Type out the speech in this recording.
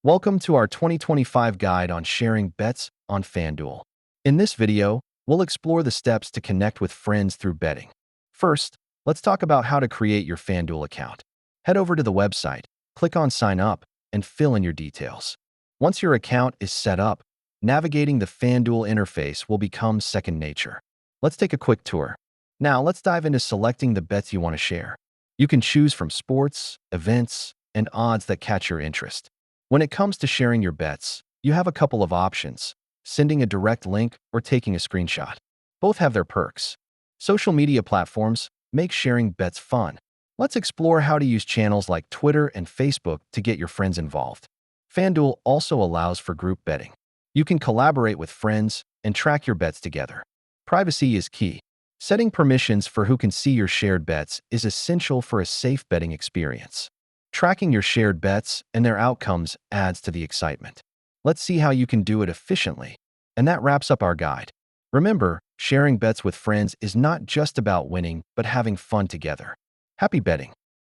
Welcome to our 2025 guide on sharing bets on FanDuel. In this video, we'll explore the steps to connect with friends through betting. First, let's talk about how to create your FanDuel account. Head over to the website, click on Sign Up, and fill in your details. Once your account is set up, navigating the FanDuel interface will become second nature. Let's take a quick tour. Now, let's dive into selecting the bets you want to share. You can choose from sports, events, and odds that catch your interest. When it comes to sharing your bets, you have a couple of options: sending a direct link or taking a screenshot. Both have their perks. Social media platforms make sharing bets fun. Let's explore how to use channels like Twitter and Facebook to get your friends involved. FanDuel also allows for group betting. You can collaborate with friends and track your bets together. Privacy is key. Setting permissions for who can see your shared bets is essential for a safe betting experience. Tracking your shared bets and their outcomes adds to the excitement. Let's see how you can do it efficiently. And that wraps up our guide. Remember, sharing bets with friends is not just about winning, but having fun together. Happy betting!